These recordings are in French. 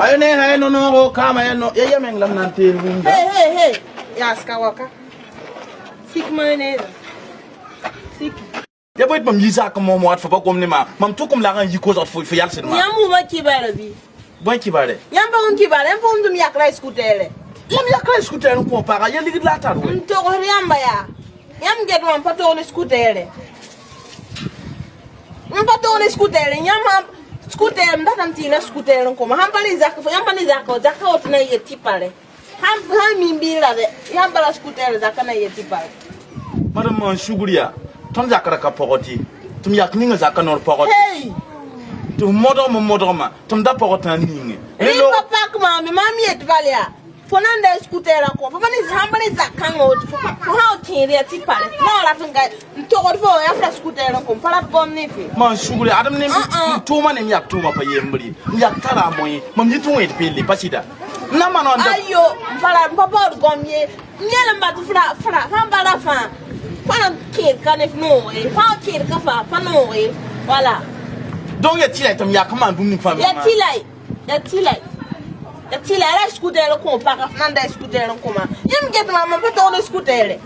Ayo ne hay no kama no ya yameng lam nan te winga. Hey. Ya skawaka. Sik mayonnaise. Sik. Ya boit mam yisa ko mo wat fa ba kom ne ma. Mam to kom la ran yiko zot fo yal sen ma. Nyamu ma kibara bi. Bon kibare. Nyamba on kibara, en fo ndum yakra scooter. Yam yakra scooter ko para ya ligi la tar we. Nto ko yamba ya. Yam get man pato on scooter. Pato on scooter, nyama scooter ndatam tina scooter ko ma hambali zakko yamba zakka otna yeti pare. Ham mimbira de yamba la scooter zakka na yeti pare. Madam man shuguriya. Tom zakara ka pogoti. Tum yak ninga zakka nor pogoti. Hey. Tu modor ma. Tum da pogota ninga. Ni papa kuma mi mami et valia. Fonanda scooter ko. Papa ni hambali zakka ngoti. Fo ha kiri yeti pare. No la tunga ntogor fo ya fra scooter ko para bom ni fi. Man shuguri adam ne tuma ne yak tuma pa yembri. Yak tara moyi. Mam yitu wet pili pasida. Na manon da. Ayo, para papa gomye. Nyela mbatu fra hambala fa. Pana kir kanef no e. Pa kir ka fa, pa no e. Voilà. Donc ya tilai tam yak man dum ni fami. Ya tilai. La scooter ko pa ka nanda scooter ko ma. Yem get ma pa to scooter.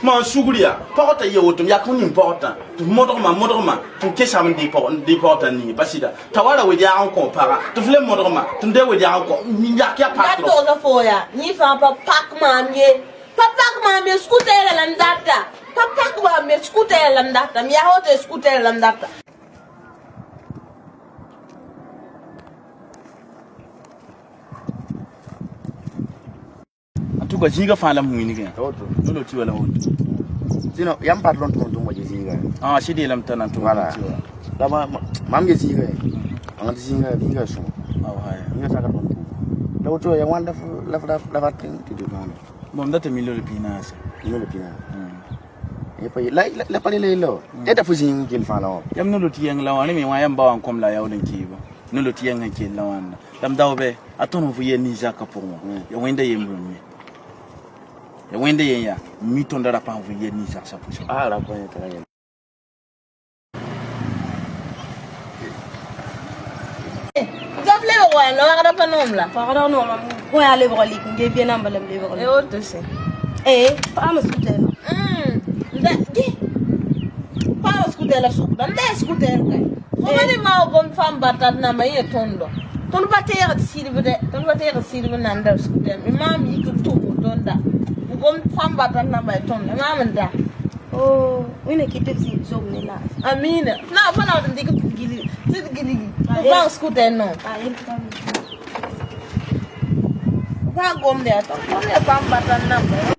Man suguriya pogota ye wotum yak ni important. Tu modor ma. Tu kesam di porta ni pasida. Tawala we dia an ko para. Tu fle modor ma. Tu de we dia an ko ni yak ya Ya patro. to za fo ya. Ni fa pa pak ma me. Pa pak ma me scooter la ndata. Pa pak ma me scooter la ndata. Mi ya hote scooter la ndata. Tu ko jiga fa lam huini ke. Oto. Nulo ti wala wotu. Sino yam patlon to mo jesiga. Ah shidi lam tanan to Wala. ti wala. Dama mam jesiga. Ang jesiga binga so. Aw haya. Binga saka ton. Daw to ya wanda la fatin ti do man. Mom data mi lolo pinasa. Yo le pina. E pa la pali le lo. E da fusin gil fa la. Yam nulo ti yang lawani mi wa yam bawan kom la yawden kiba. Nulo ti yang ke lawan. Dam dawbe atono fu yen ni jaka pour moi. Ya wenda yemru mi. Ya wenda yen ya mi ton dara pa fu yen ni jaka pour moi. Ah la pa ta ya. Gafle ko no aga pa nom la. Para no ma ko ya le boli nge bien ambalam le boli. E oto se. Pa ma scooter. Pa scooter la suku. Dan da scooter kai. Ko mani ma gon fam batat na mai tondo. Ton bater sirbe nanda scooter. Mi mam yi ko to donda. Gon fam batat na mai tondo. Mam nda. Oh, wina kitezi zomne la. Amina. Na pa na ndike gili. Gili. Ba scooter no. Ah, il pa. Ba gom de ato. Ko ne fam batat na mai.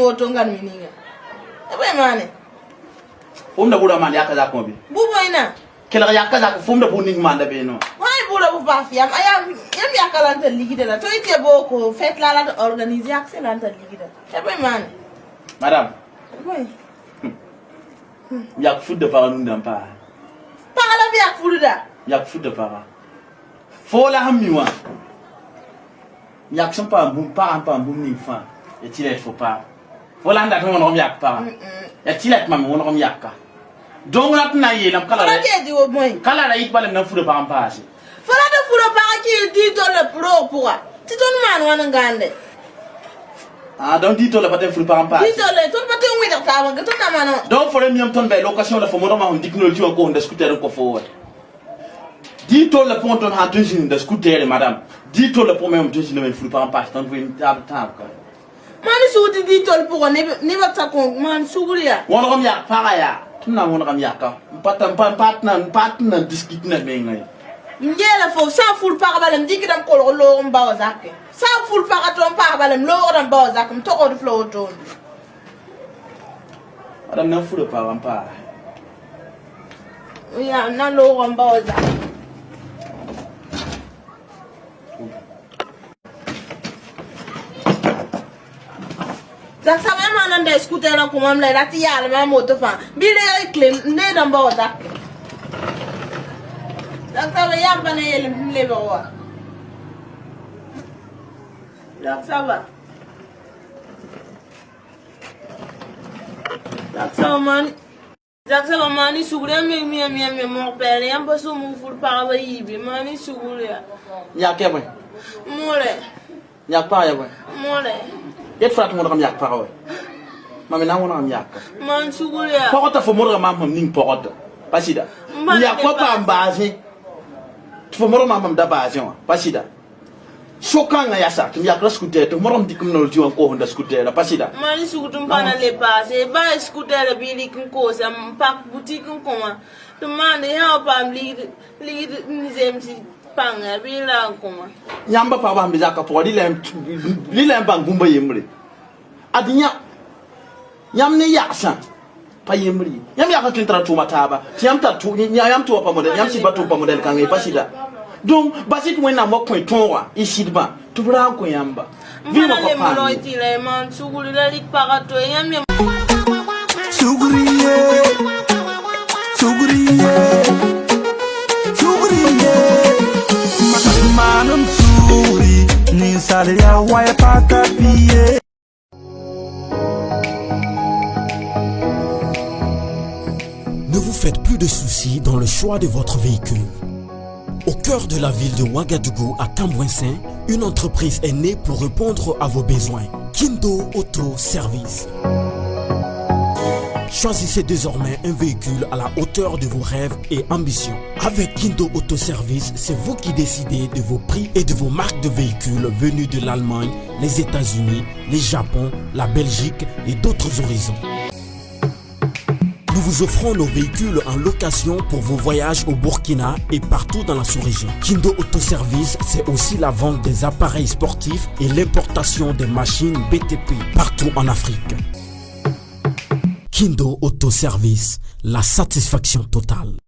Otonga mininga. Ebe mane. Fumda bura man yaka ko bi. Bubo ina. Kela yaka za ko fumda bu ning man da be no. Wai bura bu ba fiam. Yam yaka lanta ligida la. To ite boko fet la la organiser accès lanta ligida. Ebe mane. Madame. Oui. Yak fudda para nun dam pa. Para bi ak furuda. Yak fudda para. Fola hammiwa. Yak sampa bum pa bum ning fa. Ya tilet faut pas. Voilà nda ton rom yak pa. Ya tilet mam won rom yakka. Donc lat na yelam kala. Kala ke di wo moy. Kala la yit balam na fude pa ampasi. Fala da furo pa ki di to le pro pourquoi? Ti ton man wana ngande. Ah donc dit to la patin fude pa ampasi. Di to le ton patin wi da ta wanga ton na mano. Donc faut le miam ton be location la fo mo ma on technologie ko on scooter ko fo wat. Dit to le pont on ha deux jours de scooter madame. Dit to le pour même deux jours le fude pa ampasi donc vous table quoi. Mani suuti di tol pour ne ba ta ko man suguriya. Won rom yak para ya. Tuna won rom yakka. Patna discuter na be ngai. Ngela fo sa ful para balam dikidam ko lo mbaw zakke. Sa ful para ton para balam lo ram baw zakke to ko do flo ton. Adam na fude pa ampa. Ya na lo ram baw zakke. Zak sa men man ande scooter lan kumam la dati yalla ma moto fa. Bile ay claim ne dan ba wata. Zak sa yam bana yele le ba wa. Zak sa ba. Zak sa man. Zak sa mani sugure me mo pele yam ba so mu ful pa ba yibi mani sugure. Ya ke boy. Mole. Ya pa ya boy. Mole. Yet frat mo kam yak pa boy. Mami na wona am yak. Man sugure. Pokota fo mo mam ning pokota. Pasida. Ya ko pa ambazi. Fo mo mam da bazi wa. Pasida. Shokanga ya sa kim yak scooter to morom dikum no jiwan ko honda scooter la pasida. Mani sugutum pana le passe ba scooter bi likin ko sam pak boutique ko ma. To man de help am lead nizem si panga bi la ko ma. Nyamba pa ba mbiza ka po li lem bangumba yemre. Adinya yam ne yaksan pa yemri. Yam yakka kintra tu mataba. Yam ta tu yam tu pa model yam si batu pa model kan e pasida. Donc basit wena mo point tonwa isidba tu bra ko yamba. Vino ko pa. Mo iti le man suguri la lik parato yam yam. Sugriye Manum suri ni salia waya pata piye. Ne vous faites plus de soucis dans le choix de votre véhicule. Au cœur de la ville de Ouagadougou, à Cambouensin, une entreprise est née pour répondre à vos besoins. Kindo Auto Service. Choisissez désormais un véhicule à la hauteur de vos rêves et ambitions. Avec Kindo Auto Service, c'est vous qui décidez de vos prix et de vos marques de véhicules venus de l'Allemagne, les États-Unis, le Japon, la Belgique et d'autres horizons. Nous vous offrons nos véhicules en location pour vos voyages au Burkina et partout dans la sous-région. Kindo Auto Service, c'est aussi la vente des appareils sportifs et l'importation des machines BTP partout en Afrique. Kindo Auto Service, la satisfaction totale.